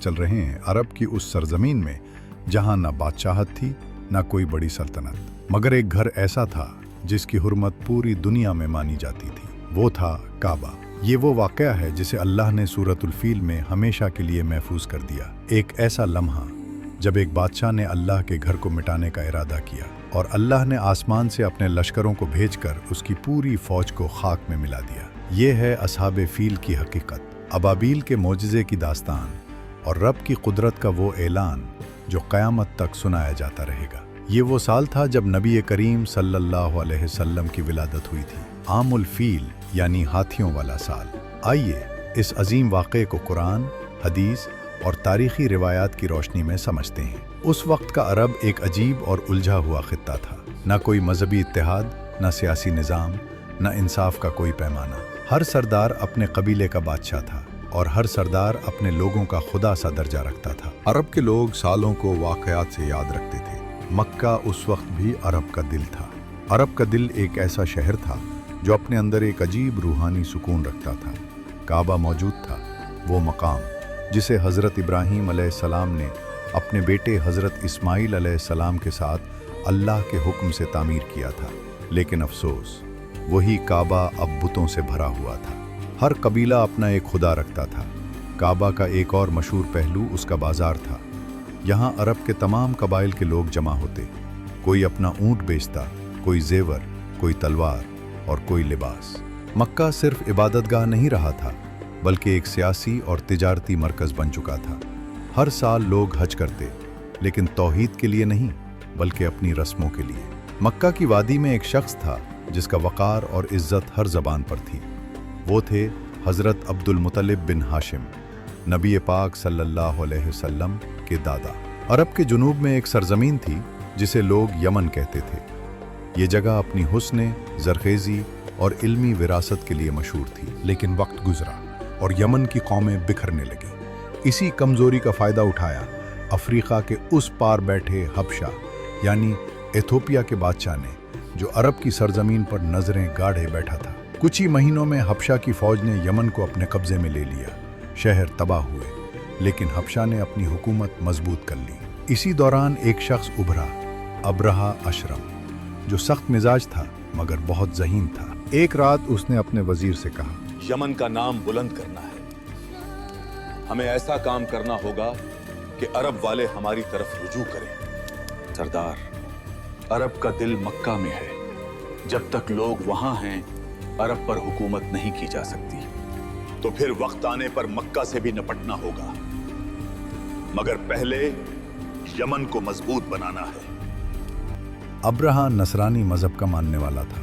चल रहे हैं अरब की उस सरजमीन में जहां ना बादशाहत थी ना कोई बड़ी सल्तनत, मगर एक घर ऐसा था जिसकी हुर्मत पूरी दुनिया में मानी जाती थी। वो था काबा। ये वो वाक़या है जिसे अल्लाह ने सूरतुल फील में हमेशा के लिए महफूज कर दिया। एक ऐसा लम्हा जब एक बादशाह ने अल्लाह के घर को मिटाने का इरादा किया और अल्लाह ने आसमान से अपने लश्करों को भेजकर उसकी पूरी फौज को खाक में मिला दिया। ये है असहाबे फील की हकीकत, अबाबील के मोजिज़े की दास्तान और रब की कुदरत का वो ऐलान जो क़यामत तक सुनाया जाता रहेगा। ये वो साल था जब नबी करीम सल्लल्लाहु अलैहि वसल्लम की विलादत हुई थी, आमुल फील यानी हाथियों वाला साल। आइए इस अजीम वाक़े को कुरान, हदीस और तारीख़ी रिवायात की रोशनी में समझते हैं। उस वक्त का अरब एक अजीब और उलझा हुआ खित्ता था। न कोई मजहबी इत्तेहाद, न सियासी निज़ाम, न इंसाफ का कोई पैमाना। हर सरदार अपने कबीले का बादशाह था और हर सरदार अपने लोगों का खुदा सा दर्जा रखता था। अरब के लोग सालों को वाक़यात से याद रखते थे। मक्का उस वक्त भी अरब का दिल था। अरब का दिल एक ऐसा शहर था जो अपने अंदर एक अजीब रूहानी सुकून रखता था। काबा मौजूद था, वो मकाम जिसे हज़रत इब्राहीम अलैहिस्सलाम ने अपने बेटे हज़रत इस्माईल अलैहिस्सलाम के साथ अल्लाह के हुक्म से तामीर किया था। लेकिन अफसोस, वही काबा अब बुतों से भरा हुआ था। हर कबीला अपना एक खुदा रखता था। काबा का एक और मशहूर पहलू उसका बाज़ार था। यहाँ अरब के तमाम कबाइल के लोग जमा होते। कोई अपना ऊँट बेचता, कोई जेवर, कोई तलवार और कोई लिबास। मक्का सिर्फ इबादतगाह नहीं रहा था, बल्कि एक सियासी और तिजारती मरकज़ बन चुका था। हर साल लोग हज करते, लेकिन तौहीद के लिए नहीं, बल्कि अपनी रस्मों के लिए। मक्का की वादी में एक शख्स था जिसका वक़ार और इज़्ज़त हर ज़बान पर थी। वो थे हज़रत अब्दुल मुत्तलिब बिन हाशिम, नबी पाक सल्लल्लाहु अलैहि वसल्लम के दादा। अरब के जुनूब में एक सरजमीन थी जिसे लोग यमन कहते थे। ये जगह अपनी हुस्न, ज़रखेज़ी और इल्मी विरासत के लिए मशहूर थी। लेकिन वक्त गुजरा और यमन की कौमें बिखरने लगी। इसी कमज़ोरी का फ़ायदा उठाया अफ्रीका के उस पार बैठे हबशा यानी एथोपिया के बादशाह ने, जो अरब की सरजमीन पर नज़रें गाढ़े बैठा था। कुछ ही महीनों में हबशा की फ़ौज ने यमन को अपने कब्ज़े में ले लिया। शहर तबाह हुए, लेकिन हबशा ने अपनी हुकूमत मजबूत कर ली। इसी दौरान एक शख्स उभरा, अब्रहा अशरम, जो सख्त मिजाज था मगर बहुत ज़हीन था। एक रात उसने अपने वज़ीर से कहा, यमन का नाम बुलंद करना है। हमें ऐसा काम करना होगा कि अरब वाले हमारी तरफ रुजू करें। सरदार, अरब का दिल मक्का में है। जब तक लोग वहां हैं, अरब पर हुकूमत नहीं की जा सकती। तो फिर वक्त आने पर मक्का से भी निपटना होगा, मगर पहले यमन को मजबूत बनाना है। अब्रहा नसरानी मजहब का मानने वाला था,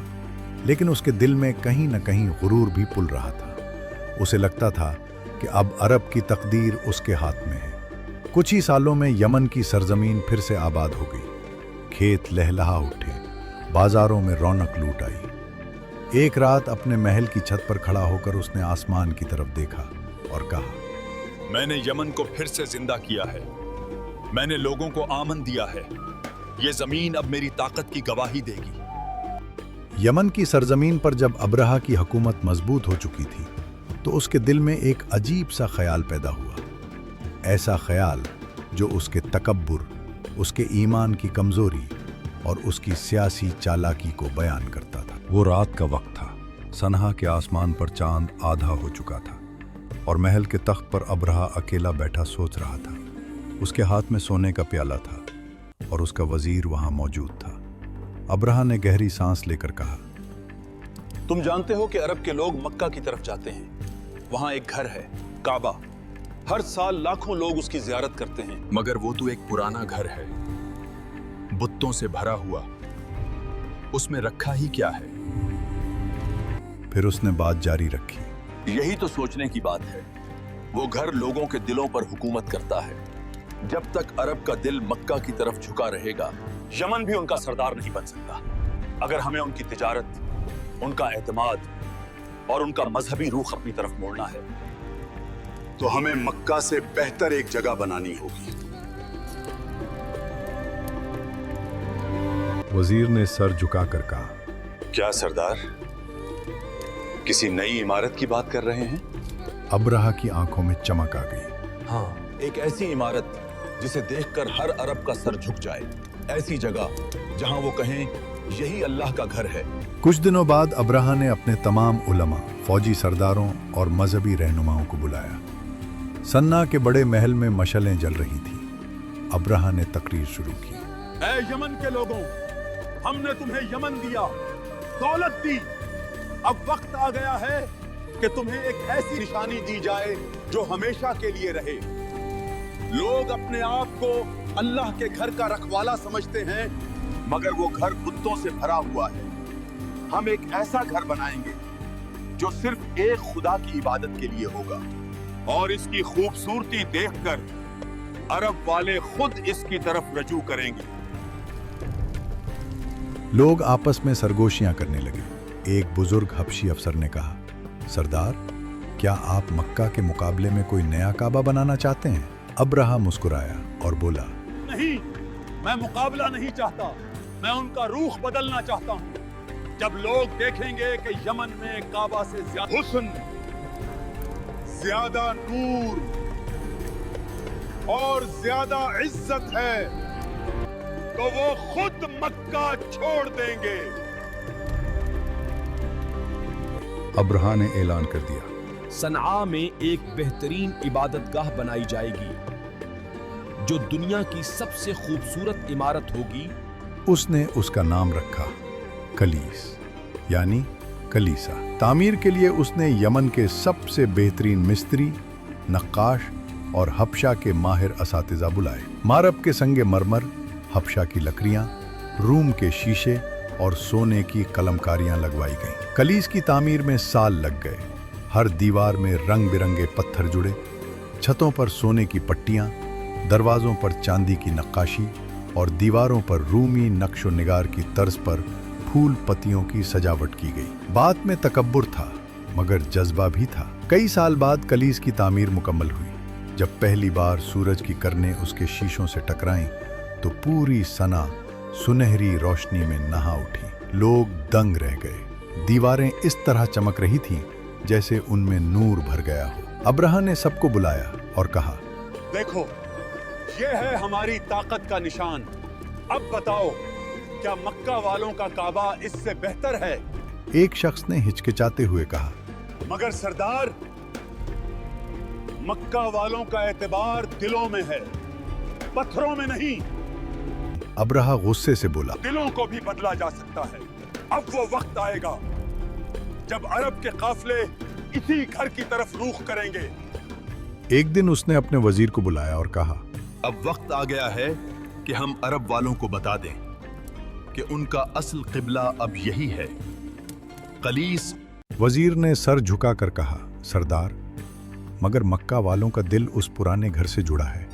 लेकिन उसके दिल में कहीं न कहीं गुरूर भी पुल रहा था। उसे लगता था कि अब अरब की तकदीर उसके हाथ में है। कुछ ही सालों में यमन की सरजमीन फिर से आबाद हो गई। खेत लहलहा उठे, बाजारों में रौनक लूट आई। एक रात अपने महल की छत पर खड़ा होकर उसने आसमान की तरफ देखा और कहा, मैंने यमन को फिर से जिंदा किया है। मैंने लोगों को आमन दिया है। ये जमीन अब मेरी ताकत की गवाही देगी। यमन की सरजमीन पर जब अब्रहा की हुकूमत मजबूत हो चुकी थी, तो उसके दिल में एक अजीब सा ख्याल पैदा हुआ। ऐसा ख्याल जो उसके तकब्बुर, उसके ईमान की कमजोरी और उसकी सियासी चालाकी को बयान करता था। वो रात का वक्त था। सनहा के आसमान पर चांद आधा हो चुका था और महल के तख्त पर अब्रहा अकेला बैठा सोच रहा था। उसके हाथ में सोने का प्याला था और उसका वजीर वहां मौजूद था। अब्रहा ने गहरी सांस लेकर कहा, तुम जानते हो कि अरब के लोग मक्का की तरफ जाते हैं। वहां एक घर है, काबा। हर साल लाखों लोग उसकी जियारत करते हैं, मगर वो तो एक पुराना घर है, बुत्तों से भरा हुआ। उसमें रखा ही क्या है? फिर उसने बात जारी रखी, यही तो सोचने की बात है। वो घर लोगों के दिलों पर हुकूमत करता है। जब तक अरब का दिल मक्का की तरफ झुका रहेगा, यमन भी उनका सरदार नहीं बन सकता। अगर हमें उनकी तिजारत, उनका एतमाद और उनका मजहबी रूख अपनी तरफ मोड़ना है, तो हमें मक्का से बेहतर एक जगह बनानी होगी। वजीर ने सर झुकाकर कहा, क्या सरदार, किसी नई इमारत की बात कर रहे हैं? अब्रहा की आंखों में चमक आ गई। हाँ, ایک ایسی عمارت جسے دیکھ کر ہر عرب کا سر جھک جائے، ایسی جگہ جہاں وہ کہیں یہی اللہ کا گھر ہے۔ کچھ دنوں بعد ابرہہ نے اپنے تمام علماء، فوجی سرداروں اور مذہبی رہنماؤں کو بلایا۔ سنا کے بڑے محل میں مشعلیں جل رہی تھیں۔ ابرہہ نے تقریر شروع کی۔ اے یمن کے لوگوں، ہم نے تمہیں یمن دیا، دولت دی، اب وقت آ گیا ہے کہ تمہیں ایک ایسی نشانی دی جائے جو ہمیشہ کے لیے رہے۔ لوگ اپنے آپ کو اللہ کے گھر کا رکھوالا سمجھتے ہیں، مگر وہ گھر کتوں سے بھرا ہوا ہے۔ ہم ایک ایسا گھر بنائیں گے جو صرف ایک خدا کی عبادت کے لیے ہوگا، اور اس کی خوبصورتی دیکھ کر عرب والے خود اس کی طرف رجوع کریں گے۔ لوگ آپس میں سرگوشیاں کرنے لگے۔ ایک بزرگ حبشی افسر نے کہا، سردار، کیا آپ مکہ کے مقابلے میں کوئی نیا کعبہ بنانا چاہتے ہیں؟ ابرہہ مسکرایا اور بولا، نہیں، میں مقابلہ نہیں چاہتا، میں ان کا روح بدلنا چاہتا ہوں۔ جب لوگ دیکھیں گے کہ یمن میں کعبہ سے زیادہ حسن، زیادہ نور اور زیادہ عزت ہے تو وہ خود مکہ چھوڑ دیں گے۔ ابرہہ نے اعلان کر دیا، صنعاء میں ایک بہترین عبادت گاہ بنائی جائے گی جو دنیا کی سب سے خوبصورت عمارت ہوگی۔ اس نے اس کا نام رکھا کلیس، یعنی کلیسا۔ تعمیر کے لیے اس نے یمن کے سب سے بہترین مستری، نقاش اور حبشہ کے ماہر اساتذہ بلائے۔ مارب کے سنگ مرمر، حبشہ کی لکڑیاں، روم کے شیشے اور سونے کی قلمکاریاں لگوائی گئیں۔ کلیس کی تعمیر میں سال لگ گئے۔ ہر دیوار میں رنگ برنگے پتھر جڑے، چھتوں پر سونے کی پٹیاں، دروازوں پر چاندی کی نقاشی اور دیواروں پر رومی نقش و نگار کی طرز پر پھول پتیوں کی سجاوٹ کی گئی۔ بات میں تکبر تھا مگر جذبہ بھی تھا۔ کئی سال بعد کلیس کی تعمیر مکمل ہوئی۔ جب پہلی بار سورج کی کرنیں اس کے شیشوں سے ٹکرائیں تو پوری سنا سنہری روشنی میں نہا اٹھی۔ لوگ دنگ رہ گئے۔ دیواریں اس طرح چمک رہی تھیں جیسے ان میں نور بھر گیا ہو۔ ابرہہ نے سب کو بلایا اور کہا، دیکھو، یہ ہے ہماری طاقت کا نشان۔ اب بتاؤ، کیا مکہ والوں کا کعبہ اس سے بہتر ہے؟ ایک شخص نے ہچکچاتے ہوئے کہا، مگر سردار، مکہ والوں کا اعتبار دلوں میں ہے، پتھروں میں نہیں۔ ابرہہ غصے سے بولا، دلوں کو بھی بدلا جا سکتا ہے۔ اب وہ وقت آئے گا جب عرب کے قافلے اسی گھر کی طرف رخ کریں گے۔ ایک دن اس نے اپنے وزیر کو بلایا اور کہا، اب وقت آ گیا ہے کہ ہم عرب والوں کو بتا دیں کہ ان کا اصل قبلہ اب یہی ہے، قلیس۔ وزیر نے سر جھکا کر کہا، سردار، مگر مکہ والوں کا دل اس پرانے گھر سے جڑا ہے،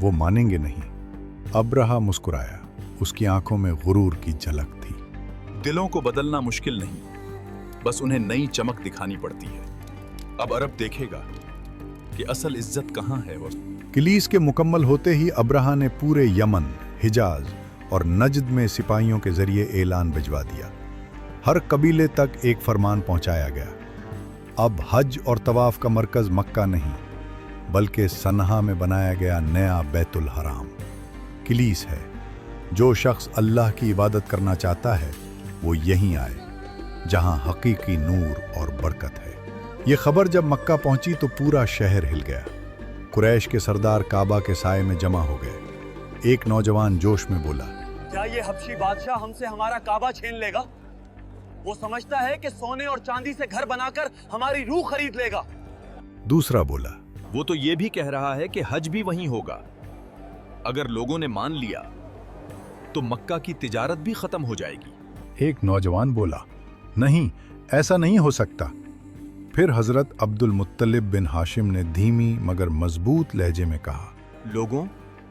وہ مانیں گے نہیں۔ ابرہہ مسکرایا، اس کی آنکھوں میں غرور کی جھلک تھی۔ دلوں کو بدلنا مشکل نہیں، بس انہیں نئی چمک دکھانی پڑتی ہے۔ اب عرب دیکھے گا کہ اصل عزت کہاں ہے۔ کلیس کے مکمل ہوتے ہی ابرہہ نے پورے یمن، حجاز اور نجد میں سپاہیوں کے ذریعے اعلان بھجوا دیا۔ ہر قبیلے تک ایک فرمان پہنچایا گیا، اب حج اور طواف کا مرکز مکہ نہیں بلکہ صنعاء میں بنایا گیا نیا بیت الحرام کلیس ہے۔ جو شخص اللہ کی عبادت کرنا چاہتا ہے وہ یہیں آئے جہاں حقیقی نور اور برکت ہے۔ یہ خبر جب مکہ پہنچی تو پورا شہر ہل گیا۔ قریش کے سردار کعبہ کے سائے میں جمع ہو گئے۔ ایک نوجوان جوش میں بولا، کیا یہ حبشی بادشاہ ہم سے ہمارا کعبہ چھین لے گا؟ وہ سمجھتا ہے کہ سونے اور چاندی سے گھر بنا کر ہماری روح خرید لے گا۔ دوسرا بولا، وہ تو یہ بھی کہہ رہا ہے کہ حج بھی وہیں ہوگا۔ اگر لوگوں نے مان لیا تو مکہ کی تجارت بھی ختم ہو جائے گی۔ ایک نوجوان بولا، نہیں، ایسا نہیں ہو سکتا۔ پھر حضرت عبد المطلب بن ہاشم نے دھیمی مگر مضبوط لہجے میں کہا، لوگوں،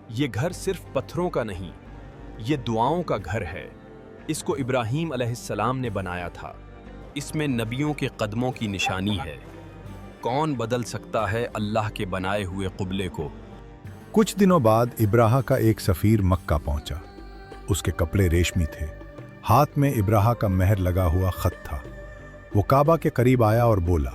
یہ گھر صرف پتھروں کا نہیں، یہ دعاؤں کا گھر ہے۔ اس کو ابراہیم علیہ السلام نے بنایا تھا۔ اس میں نبیوں کے قدموں کی نشانی ہے۔ کون بدل سکتا ہے اللہ کے بنائے ہوئے قبلے کو؟ کچھ دنوں بعد ابراہہ کا ایک سفیر مکہ پہنچا۔ اس کے کپڑے ریشمی تھے، ہاتھ میں ابراہہ کا مہر لگا ہوا خط تھا۔ وہ کعبہ کے قریب آیا اور بولا،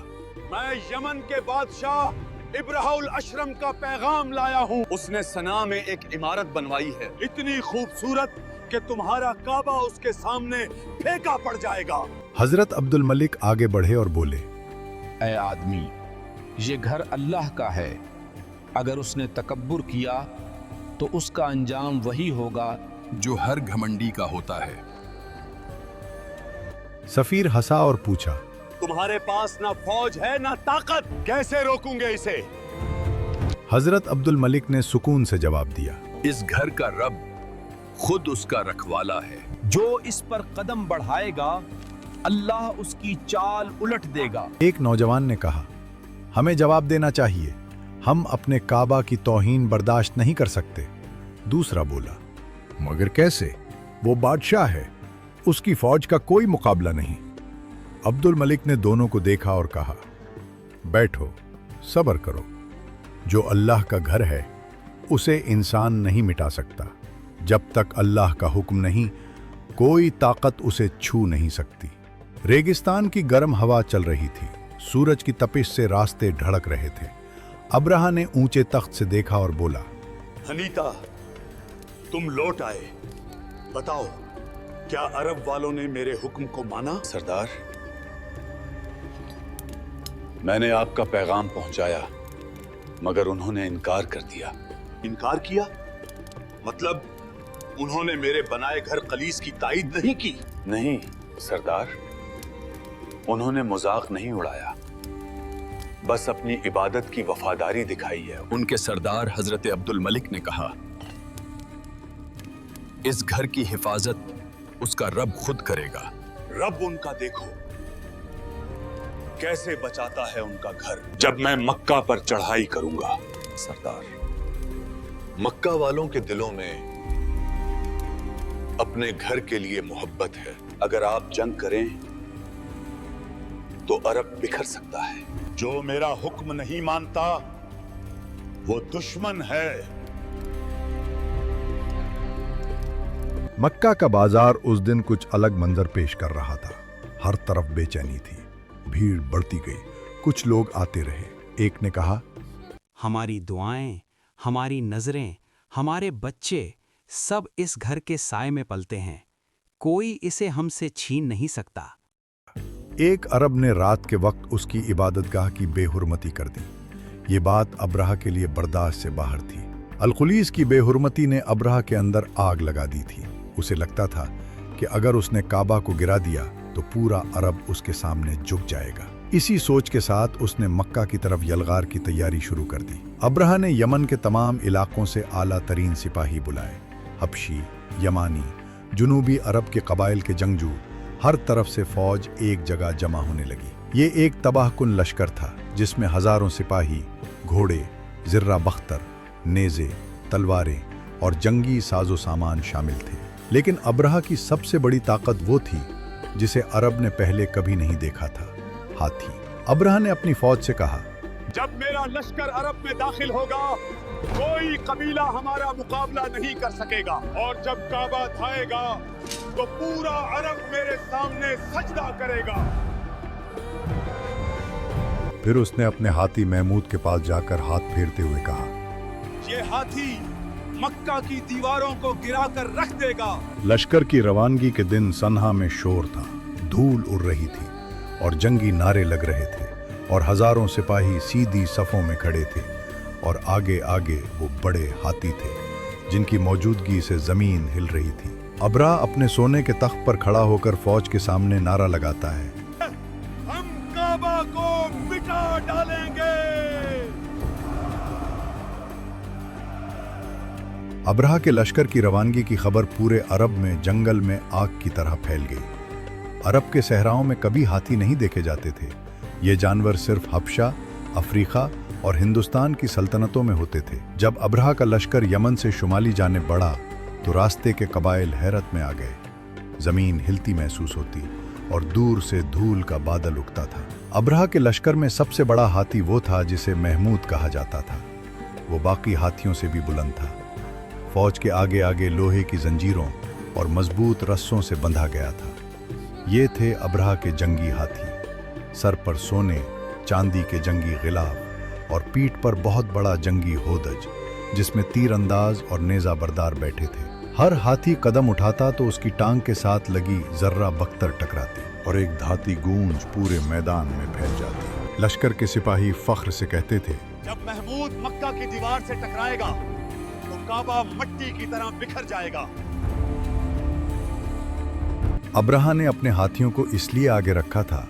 میں یمن کے بادشاہ इब्राहुल अशरम का पैगाम लाया हूँ। उसने सना में एक इमारत बनवाई है, इतनी खूबसूरत कि तुम्हारा काबा उसके सामने फेंका पड़ जाएगा। हजरत अब्दुल मलिक आगे बढ़े और बोले, ऐ आदमी, ये घर अल्लाह का है। अगर उसने तकब्बुर किया तो उसका अंजाम वही होगा जो हर घमंडी का होता है। सफीर हंसा और पूछा, तुम्हारे पास ना फौज है ना ताकत, कैसे रोकूंगे इसे? हजरत अब्दुल मलिक ने सुकून से जवाब दिया, इस घर का रब खुद उसका रखवाला है। जो इस पर कदम बढ़ाएगा अल्लाह उसकी चाल उलट देगा। एक नौजवान ने कहा, हमें जवाब देना चाहिए, हम अपने काबा की तौहीन बर्दाश्त नहीं कर सकते। दूसरा बोला, मगर कैसे? वो बादशाह है, उसकी फौज का कोई मुकाबला नहीं। अब्दुल मलिक ने दोनों को देखा और कहा, बैठो, सब्र करो। जो अल्लाह का घर है उसे इंसान नहीं मिटा सकता। जब तक अल्लाह का हुक्म नहीं, कोई ताकत उसे छू नहीं सकती। रेगिस्तान की गर्म हवा चल रही थी, सूरज की तपिश से रास्ते ढड़क रहे थे। अब्राहा ने ऊंचे तख्त से देखा और बोला, हनीता, तुम लौट आए। बताओ, क्या अरब वालों ने मेरे हुक्म को माना? सरदार। मैंने आपका पैगाम पहुंचाया, मगर उन्होंने इनकार कर दिया। इनकार किया? मतलब उन्होंने मेरे बनाए घर कलीस की ताईद नहीं की? नहीं सरदार, उन्होंने मजाक नहीं उड़ाया, बस अपनी इबादत की वफादारी दिखाई है। उनके सरदार हजरत अब्दुल मलिक ने कहा, इस घर की हिफाजत उसका रब खुद करेगा। रब उनका देखो कैसे बचाता है उनका घर, जब मैं मक्का पर चढ़ाई करूंगा। सरदार, मक्का वालों के दिलों में अपने घर के लिए मोहब्बत है। अगर आप जंग करें तो अरब बिखर सकता है। जो मेरा हुक्म नहीं मानता वो दुश्मन है। मक्का का बाजार उस दिन कुछ अलग मंजर पेश कर रहा था। हर तरफ बेचैनी थी, भीड़ बढ़ती गई, कुछ लोग आते रहे। एक ने कहा, हमारी दुआएं, हमारी नजरें, हमारे बच्चे सब इस घर के साए में पलते हैं, कोई इसे हमसे छीन नहीं सकता। एक अरब ने रात के वक्त उसकी इबादतगाह की बेहुरमती कर दी। ये बात अब्राहा के लिए बर्दाश्त से बाहर थी। अलकुलीस की बेहुरमती ने अब्राहा के अंदर आग लगा दी थी। उसे लगता था कि अगर उसने काबा को गिरा दिया तो पूरा अरब उसके सामने झुक जाएगा। इसी सोच के साथ उसने मक्का की तरफ यलगार की तैयारी शुरू कर दी। अब्राहा ने यमन के तमाम इलाकों से आला तरीन सिपाही बुलाए। हबशी, यमानी, जुनूबी अरब के कबाइल के जंगजू, हर तरफ से फौज एक जगह जमा होने लगी। ये एक तबाहकुन लश्कर था जिसमें हजारों सिपाही, घोड़े, जिर्रा बख्तर, नेज़े, तलवारें और जंगी साजो सामान शामिल थे। लेकिन अब्राहा की सबसे बड़ी ताकत वो थी जिसे अरब ने पहले कभी नहीं देखा था, हाथी। अब्राहा ने अपनी फौज से कहा, जब मेरा लश्कर अरब में दाखिल होगा कोई कबीला हमारा मुकाबला नहीं कर सकेगा, और जब काबा ढाएगा तो पूरा अरब मेरे सामने सजदा करेगा। फिर उसने अपने हाथी महमूद के पास जाकर हाथ फेरते हुए कहा, ये हाथी मक्का की दीवारों को गिराकर रख देगा। लश्कर की रवानगी के दिन सन्हा में शोर था, धूल उड़ रही थी और जंगी नारे लग रहे थे, और हजारों सिपाही सीधी सफों में खड़े थे, और आगे आगे वो बड़े हाथी थे जिनकी मौजूदगी से जमीन हिल रही थी। अब्राहा अपने सोने के तख्त पर खड़ा होकर फौज के सामने नारा लगाता है, हम काबा को मिटा डालेंगे। अब्राहा के लश्कर की रवानगी की खबर पूरे अरब में जंगल में आग की तरह फैल गई। अरब के सहराओं में कभी हाथी नहीं देखे जाते थे। ये जानवर सिर्फ हबशा, अफ्रीका और हिंदुस्तान की सल्तनतों में होते थे। जब अब्राहा का लश्कर यमन से शुमाली जाने बढ़ा तो रास्ते के कबाइल हैरत में आ गए। जमीन हिलती महसूस होती और दूर से धूल का बादल उगता था। अब्राहा के लश्कर में सबसे बड़ा हाथी वो था जिसे महमूद कहा जाता था। वो बाकी हाथियों से भी बुलंद था। फौज के आगे आगे लोहे की जंजीरों और मजबूत रस्सों से बंधा गया था। ये थे अब्राहा के जंगी हाथी। सर पर सोने चांदी के जंगी गिलाफ और पीठ पर बहुत बड़ा जंगी होदज जिसमें तीर अंदाज और नेजा बरदार बैठे थे। हर हाथी कदम उठाता तो उसकी टांग के साथ लगी जर्रा बख्तर टकराती और एक धाती गूंज पूरे मैदान में फैल जाती। लश्कर के सिपाही फख्र से कहते थे, जब महमूद मक्का की दीवार से टकराएगा तो काबा मिट्टी की तरह बिखर जाएगा। अब्राहा ने अपने हाथियों को इसलिए आगे रखा था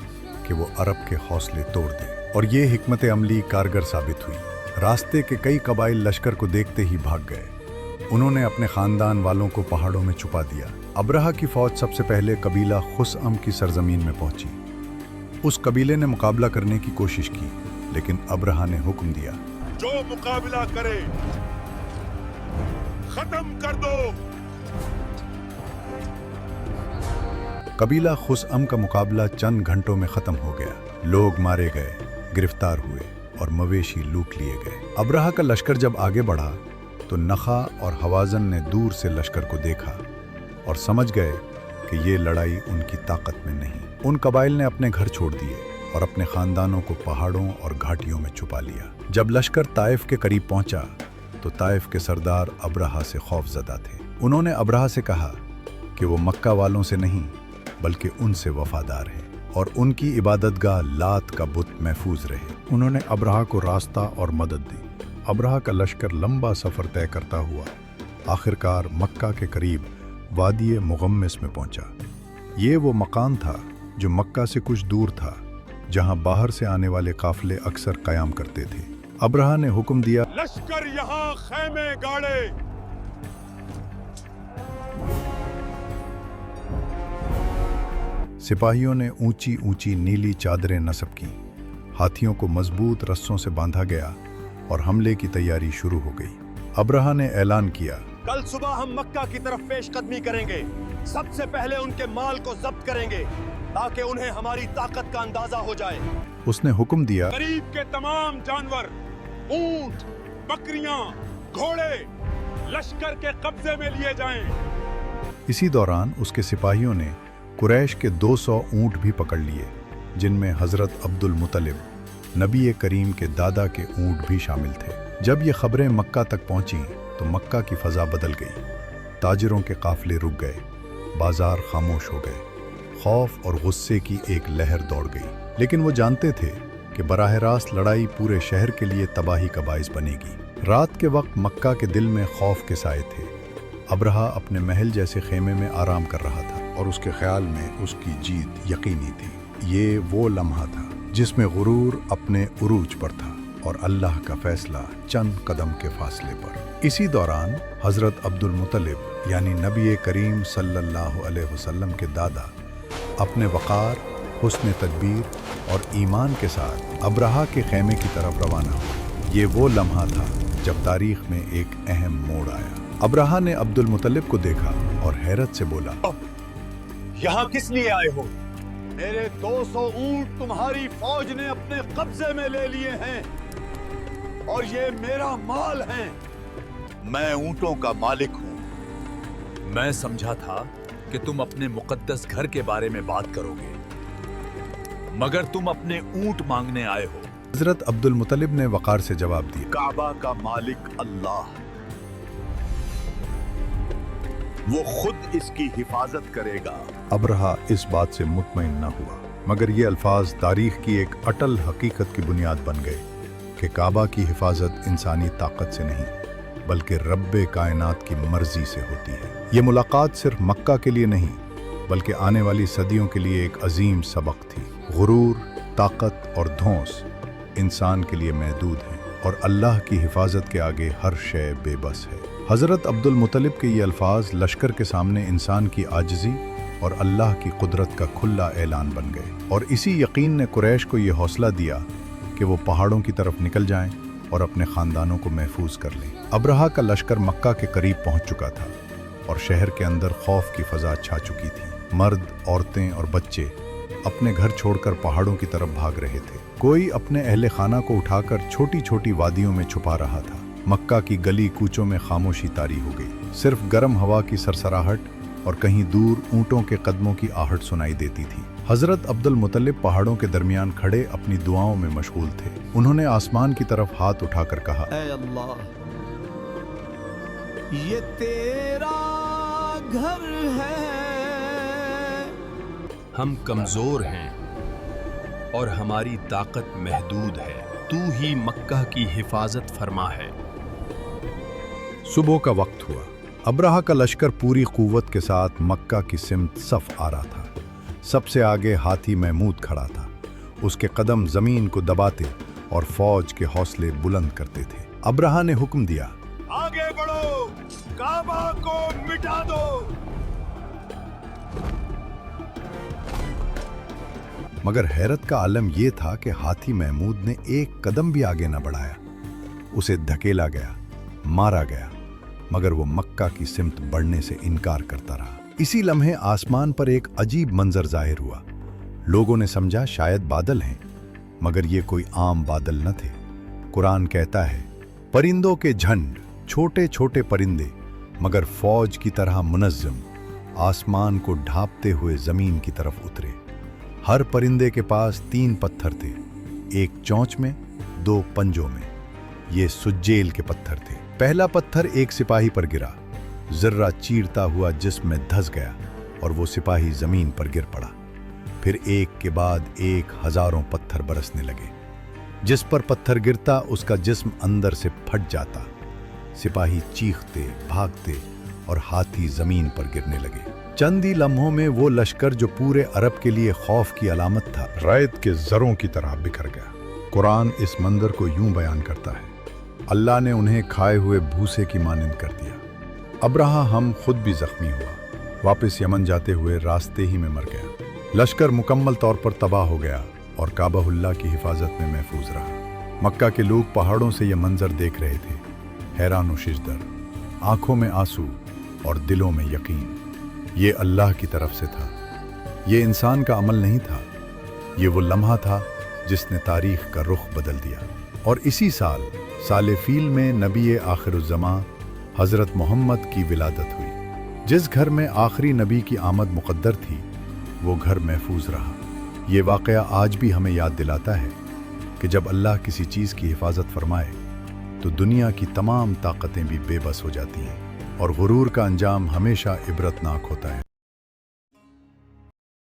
कि वो अरब के हौसले तोड़ दे, और ये हिकमत अमली कारगर साबित हुई। रास्ते के कई कबाइल लश्कर को देखते ही भाग गए। उन्होंने अपने खानदान वालों को पहाड़ों में छुपा दिया। अब्राहा की फौज सबसे पहले कबीला खुसअम की सरजमीन में पहुंची। उस कबीले ने मुकाबला करने की कोशिश की, लेकिन अब्राहा ने हुक्म दिया, जो मुकाबला करे खत्म कर दो। कबीला खुसअम का मुकाबला चंद घंटों में खत्म हो गया। लोग मारे गए, गिरफ्तार हुए और मवेशी लूट लिए गए। अब्राहा का लश्कर जब आगे बढ़ा तो नखा और हवाजन ने दूर से लश्कर को देखा और समझ गए कि ये लड़ाई उनकी ताकत में नहीं। उन कबाइल ने अपने घर छोड़ दिए और अपने खानदानों को पहाड़ों और घाटियों में छुपा लिया। जब लश्कर ताइफ के करीब पहुंचा तो ताइफ के सरदार अब्राहा से खौफजदा थे। उन्होंने अब्राहा से कहा कि वो मक्का वालों से नहीं बल्कि उनसे वफादार है और उनकी इबादतगाह लात का बुत महफूज रहे। उन्होंने अब्राहा को रास्ता और मदद दी। अब्राहा का लश्कर लंबा सफ़र तय करता हुआ आखिरकार मक्का के करीब वादी मुगम्मिस में पहुंचा। ये वो मकान था जो मक्का से कुछ दूर था, जहां बाहर से आने वाले काफिले अक्सर क़याम करते थे। अब्राहा ने हुक्म दिया, लश्कर यहाँ खैमे गाड़े। सिपाहियों ने ऊंची ऊंची नीली चादरें नस्ब की, हाथियों को मजबूत रस्सों से बांधा गया और हमले की तैयारी शुरू हो गई। अब्राहा ने ऐलान किया, कल सुबह हम मक्का की तरफ पेशकदमी करेंगे। सबसे पहले उनके माल को जब्त करेंगे ताकि उन्हें हमारी ताकत का अंदाजा हो जाए। उसने हुक्म दिया, करीब के तमाम जानवर, ऊंट, बकरियां, घोड़े लश्कर के कब्जे में लिए जाएं। इसी दौरान उसके सिपाहियों ने कुरैश के 200 ऊंट भी पकड़ लिए, जिनमें हजरत अब्दुल मुतलिब नबी करीम के दादा के ऊंट भी शामिल थे। जब ये खबरें मक्का तक पहुंची तो मक्का की फजा बदल गई। ताजिरों के काफिले रुक गए, बाजार खामोश हो गए, खौफ और गुस्से की एक लहर दौड़ गई। लेकिन वो जानते थे कि बराह रास्त लड़ाई पूरे शहर के लिए तबाही का बाइस बनेगी। रात के वक्त मक्का के दिल में खौफ के साए थे। अब्राहा अपने महल जैसे खेमे में आराम कर रहा था और उसके ख्याल में उसकी जीत यकीनी थी। ये वो लम्हा था जिसमें गुरूर अपने उरूज पर था और अल्लाह का फैसला चंद कदम के फासले पर। इसी दौरान हजरत अब्दुल मुतलिब यानी नबी करीम सल्लल्लाहु अलैहि वसल्लम के दादा अपने वक़ार, हुस्न तदबीर और ईमान के साथ अब्राहा के खेमे की तरफ रवाना हुए। ये वो लम्हा था जब तारीख में एक अहम मोड़ आया। अब्राहा ने अब्दुल मुतलिब को देखा और हैरत से बोला, यहाँ किस लिए आए हो? मेरे 200 ऊंट तुम्हारी फौज ने अपने कब्जे में ले लिए हैं और ये मेरा माल है। मैं ऊंटों का मालिक हूं। मैं समझा था कि तुम अपने मुकद्दस घर के बारे में बात करोगे, मगर तुम अपने ऊंट मांगने आए हो। हजरत अब्दुल मुतलिब ने वक़ार से जवाब दिया, काबा का मालिक अल्लाह, वो खुद इसकी हिफाजत करेगा। अब्राहा इस बात से मुतमईन न हुआ, मगर ये अल्फाज तारीख की एक अटल हकीकत की बुनियाद बन गए कि काबा की हिफाजत इंसानी ताकत से नहीं बल्कि रब्बे कायनात की मर्जी से होती है। ये मुलाकात सिर्फ मक्का के लिए नहीं बल्कि आने वाली सदियों के लिए एक अजीम सबक थी। गुरूर, ताकत और धौंस इंसान के लिए महदूद हैं और अल्लाह की हिफाजत के आगे हर शय बेबस है। हज़रत अब्दुल मुतलिब के ये अल्फाज लश्कर के सामने इंसान की आजिज़ी और अल्लाह की कुदरत का खुला ऐलान बन गए और इसी यकीन ने कुरैश को ये हौसला दिया कि वो पहाड़ों की तरफ निकल जाएं और अपने ख़ानदानों को महफूज कर लें। अब्राहा का लश्कर मक्का के करीब पहुंच चुका था और शहर के अंदर खौफ की फ़ज़ा छा चुकी थी। मर्द, औरतें और बच्चे अपने घर छोड़कर पहाड़ों की तरफ भाग रहे थे। कोई अपने अहले खाना को उठाकर छोटी छोटी वादियों में छुपा रहा था। मक्का की गली कूचों में खामोशी तारी हो गई। सिर्फ गर्म हवा की सरसराहट और कहीं दूर ऊंटों के कदमों की आहट सुनाई देती थी। हजरत अब्दुल मुतल्लिब पहाड़ों के दरमियान खड़े अपनी दुआओं में मशगूल थे। उन्होंने आसमान की तरफ हाथ उठाकर कहा, ऐ अल्लाह, ये तेरा घर है। हम कमजोर हैं और हमारी ताकत महदूद है। तू ही मक्का की हिफाजत फरमा है। सुबह का वक्त हुआ। अब्राहा का लश्कर पूरी कुव्वत के साथ मक्का की सिमत सफ आ रहा था। सबसे आगे हाथी महमूद खड़ा था। उसके कदम जमीन को दबाते और फौज के हौसले बुलंद करते थे। अब्राहा ने हुक्म दिया, आगे बढ़ो, काबा को मिटा दो। मगर हैरत का आलम यह था कि हाथी महमूद ने एक कदम भी आगे न बढ़ाया। उसे धकेला गया, मारा गया, मगर वो मक्का की सिमत बढ़ने से इनकार करता रहा। इसी लम्हे आसमान पर एक अजीब मंजर जाहिर हुआ। लोगों ने समझा शायद बादल हैं, मगर ये कोई आम बादल न थे। कुरान कहता है, परिंदों के झंड, छोटे छोटे परिंदे, मगर फौज की तरह मुनज़्ज़म, आसमान को ढांपते हुए जमीन की तरफ उतरे। हर परिंदे के पास 3 पत्थर थे, एक चोंच में, 2 पंजों में। ये सुज्जेल के पत्थर थे। पहला पत्थर एक सिपाही पर गिरा, जर्रा चीरता हुआ जिस्म में धंस गया और वो सिपाही जमीन पर गिर पड़ा। फिर एक के बाद एक हजारों पत्थर बरसने लगे। जिस पर पत्थर गिरता उसका जिस्म अंदर से फट जाता। सिपाही चीखते, भागते और हाथी जमीन पर गिरने लगे। चंद ही लम्हों में वो लश्कर जो पूरे अरब के लिए खौफ की अलामत था, रैत के जरों की तरह बिखर गया। कुरान इस मंजर को यूं बयान करता है, अल्लाह ने उन्हें खाए हुए भूसे की मानिंद कर दिया। अब्राहा हम खुद भी जख्मी हुआ। वापस यमन जाते हुए रास्ते ही में मर गया। लश्कर मुकम्मल तौर पर तबाह हो गया और काबाहुल्लाह की हिफाजत में महफूज रहा। मक्का के लोग पहाड़ों से यह मंजर देख रहे थे, हैरान व शिजदर, आंखों में आंसू और दिलों में यकीन। ये अल्लाह की तरफ से था, ये इंसान का अमल नहीं था। ये वो लम्हा था जिसने तारीख का रुख बदल दिया। और इसी साल साले फील में नबी आखिरुज़्ज़मां हज़रत मोहम्मद की विलादत हुई। जिस घर में आखिरी नबी की आमद मुक़द्दर थी, वो घर महफूज रहा। ये वाक़या आज भी हमें याद दिलाता है कि जब अल्लाह किसी चीज़ की हिफाजत फरमाए तो दुनिया की तमाम ताकतें भी बेबस हो जाती हैं और गुरूर का अंजाम हमेशा इबरतनाक होता है।